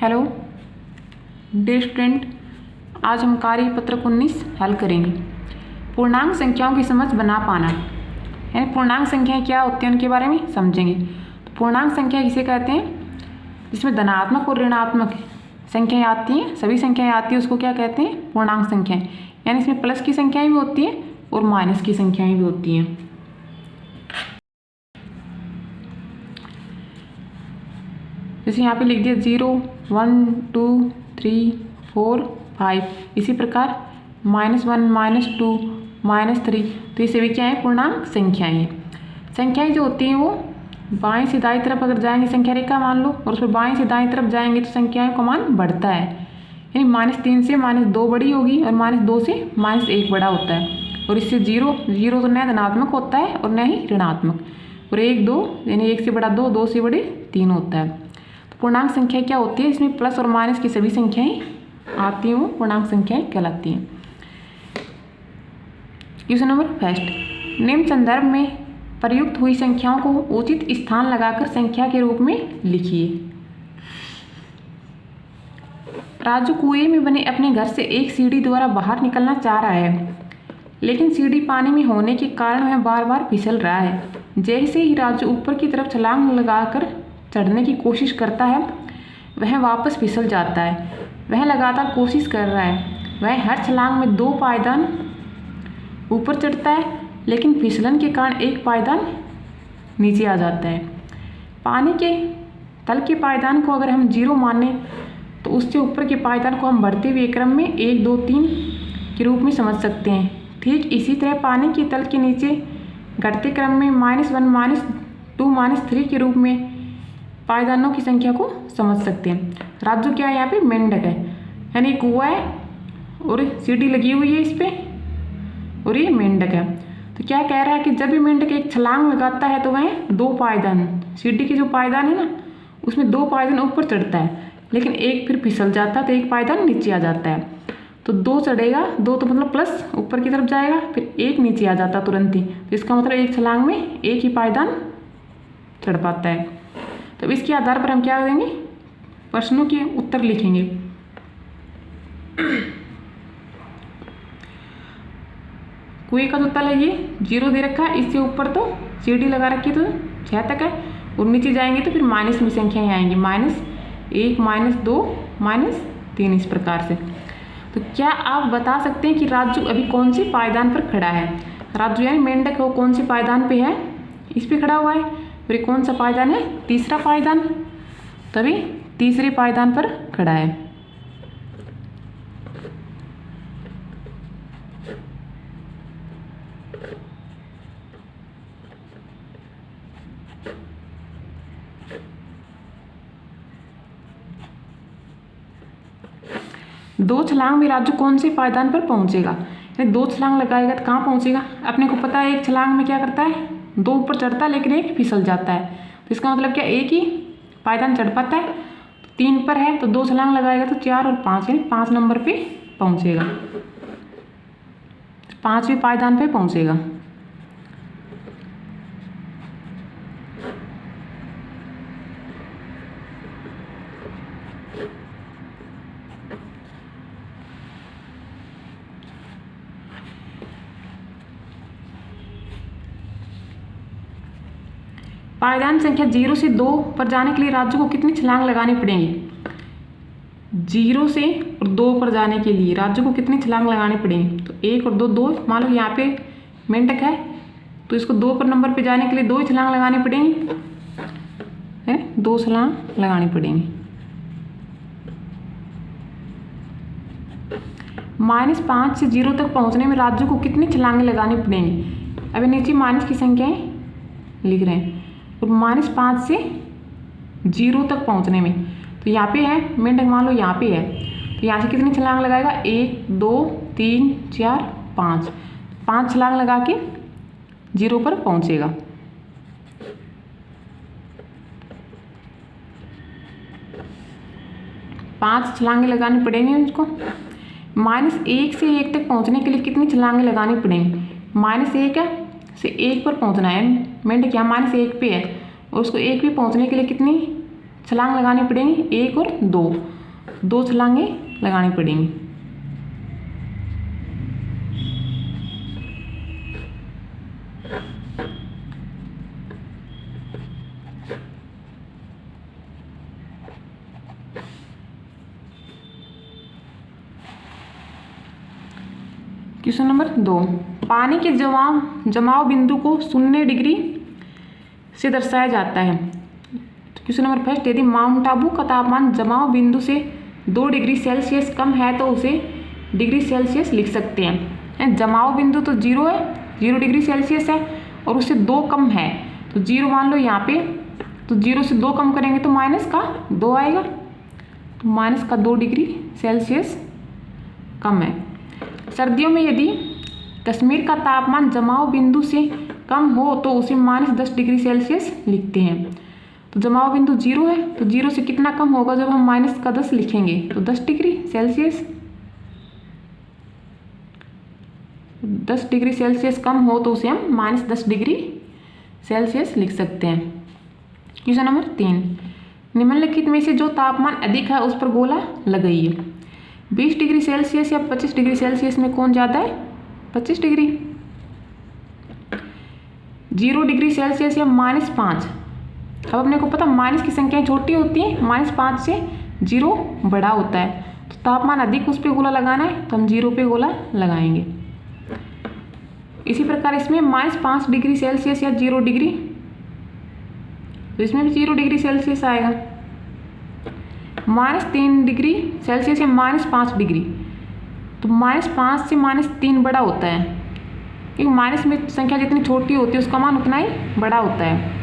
Hello dear student, आज हम कार्य पत्रक 19 हल करेंगे। पूर्णांक संख्याओं की समझ बना पाना, यानी पूर्णांक संख्याएं क्या होती हैं उनके बारे में समझेंगे। तो पूर्णांक संख्या किसे कहते हैं? जिसमें धनात्मक और ऋणात्मक संख्याएं आती हैं, सभी संख्याएं आती हैं, उसको क्या कहते हैं? पूर्णांक संख्याएं। यानी इसमें प्लस की संख्याएं भी होती हैं और माइनस की संख्याएं भी होती हैं। जैसे यहाँ पे लिख दिया 0, 1, 2, 3, 4, 5। इसी प्रकार -1, -2, -3। तो ये सभी क्या है? पूर्णांक संख्याएं हैं। संख्याएं जो होती हैं वो बाएं से दाएं तरफ अगर जाएंगे संख्या रेखा मान लो, और उस पर बाएं से दाएं तरफ जाएंगे तो संख्याओं का मान बढ़ता है। यानी -3 से -2 बड़ी होगी और -2 से -1 बड़ा होता है। और इससे 0 तो न धनात्मक होता है और न ही ऋणात्मक। और 1, 2 यानी 1 से बड़ा 2, 2 से बड़े 3 होता है। पूर्णांक संख्या क्या होती है? इसमें प्लस और माइनस की सभी संख्याएं आती हैं, वो पूर्णांक संख्याएं कहलाती हैं। क्वेश्चन नंबर फर्स्ट, निम्न संदर्भ में प्रयुक्त हुई संख्याओं को उचित स्थान लगाकर संख्या के रूप में लिखिए। राजू कुएं में बने अपने घर से एक सीढ़ी द्वारा बाहर निकलना चाह रहा है, लेकिन सीढ़ी पानी में होने के कारण वह बार बार फिसल रहा है। जैसे ही राजू ऊपर की तरफ छलांग लगाकर चढ़ने की कोशिश करता है, वह वापस फिसल जाता है। वह लगातार कोशिश कर रहा है। वह हर छलांग में 2 पायदान ऊपर चढ़ता है, लेकिन फिसलन के कारण एक पायदान नीचे आ जाता है। पानी के तल के पायदान को अगर हम 0 माने तो उससे ऊपर के पायदान को हम बढ़ते हुए क्रम में 1, 2, 3 के रूप में समझ सकते हैं। ठीक इसी तरह पानी के तल के नीचे घटते क्रम में -1, -2, -3 के रूप में पायदानों की संख्या को समझ सकते हैं। राजू क्या है? यहाँ पे मेंढक है, यानी कुआं है और सीढ़ी लगी हुई है इस पे, और ये मेंढक है। तो क्या कह रहा है कि जब भी मेंढक एक छलांग लगाता है तो वह 2 पायदान, सीढ़ी के जो पायदान है ना, उसमें 2 पायदान ऊपर चढ़ता है, लेकिन एक फिर फिसल जाता है तो एक पायदान नीचे आ जाता है। तो 2 चढ़ेगा, 2 तो मतलब प्लस ऊपर की तरफ जाएगा, फिर एक नीचे आ जाता तुरंत ही। तो इसका मतलब एक छलांग में एक ही पायदान चढ़ पाता है। तो इसके आधार पर हम क्या करेंगे? प्रश्नों के उत्तर लिखेंगे। कुएं का जो तल है ये 0 दे रखा है, इससे ऊपर तो सीढ़ी लगा रखी है तो 6 तक है, और नीचे जाएंगे तो फिर माइनस में संख्याएं आएंगी, -1, -2, -3 इस प्रकार से। तो क्या आप बता सकते हैं कि राजू अभी कौन सी पायदान पर खड़ा है? राजू यानी मेंढक है, वो कौन सी पायदान पे है? इस पे खड़ा हुआ है। और ये कौन सा पायदान है? तीसरा पायदान। तभी तीसरे पायदान पर खड़ा है। दो छलांग में राजू कौन से पायदान पर पहुंचेगा? यानी 2 छलांग लगाएगा तो कहाँ पहुंचेगा? अपने को पता है एक छलांग में क्या करता है? 2 ऊपर चढ़ता है, लेकिन एक फिसल जाता है। तो इसका मतलब क्या? एक ही पायदान चढ़ पाता है। 3 पर है तो 2 छलांग लगाएगा तो 4 और 5, यानी 5 नंबर पे पहुंचेगा, 5वें पायदान पे पहुंचेगा। पायदान संख्या 0 से 2 पर जाने के लिए राजू को कितनी छलांग लगानी पड़ेगी? 0 से और 2 पर जाने के लिए राजू को कितनी छलांग लगानी पड़ेगी? तो 1 और 2, 2 मान लो यहाँ पे मेंढक है तो इसको 2 पर नंबर पे जाने के लिए 2 ही छलांग लगानी पड़ेंगी, है 2 छलांग लगानी पड़ेंगी। -5 से 0 तक पहुँचने में राजू को कितनी छलांगें लगानी पड़ेंगी? अभी नीचे माइनस की संख्याएं लिख रहे हैं। और -5 से 0 तक पहुंचने में, तो यहाँ पे है मेंढक, मान लो यहाँ पे है, तो यहाँ से कितनी छलांग लगाएगा? 1, 2, 3, 4, 5 छलांग लगा के 0 पर पहुंचेगा। पाँच छलांगे लगानी पड़ेंगी उसको। -1 से 1 तक पहुंचने के लिए कितनी छलांगे लगानी पड़ेंगी? -1 से 1 पर पहुंचना है, मेंढक यहाँ -1 पे है और उसको 1 पे पहुंचने के लिए कितनी छलांग लगानी पड़ेंगी, 1 और 2 छलांगे लगानी पड़ेंगी। क्वेश्चन नंबर 2, पानी के जमाव बिंदु को 0 डिग्री से दर्शाया जाता है। क्वेश्चन नंबर 1, यदि माउंट आबू का तापमान जमाव बिंदु से 2 डिग्री सेल्सियस कम है तो उसे डिग्री सेल्सियस लिख सकते हैं। जमाव बिंदु तो 0 है, 0 डिग्री सेल्सियस है, और उससे 2 कम है तो 0 मान लो यहाँ पे, तो 0 से 2 कम करेंगे तो माइनस का 2 आएगा, तो माइनस का 2 डिग्री सेल्सियस कम है। सर्दियों में यदि कश्मीर का तापमान जमाव बिंदु से कम हो तो उसे -10 डिग्री सेल्सियस लिखते हैं। तो जमाव बिंदु 0 है, तो 0 से कितना कम होगा जब हम -10 लिखेंगे, तो 10 डिग्री सेल्सियस। 10 डिग्री सेल्सियस कम हो तो उसे हम -10 डिग्री सेल्सियस लिख सकते हैं। क्वेश्चन नंबर 3, निम्नलिखित में से जो तापमान अधिक है उस पर गोला लगाइए। 20 डिग्री सेल्सियस या 25 डिग्री सेल्सियस में कौन ज़्यादा है? 25 डिग्री। 0 डिग्री सेल्सियस या -5। अब अपने को पता माइनस की संख्याएं छोटी होती हैं, -5 से 0 बड़ा होता है, तो तापमान अधिक उस पर गोला लगाना है तो हम 0 पे गोला लगाएंगे। इसी प्रकार इसमें -5 डिग्री सेल्सियस या 0 डिग्री, तो इसमें भी 0 डिग्री सेल्सियस आएगा। -3 डिग्री सेल्सियस या -5 डिग्री, तो -5 से -3 बड़ा होता है, क्योंकि माइनस में संख्या जितनी छोटी होती है उसका मान उतना ही बड़ा होता है।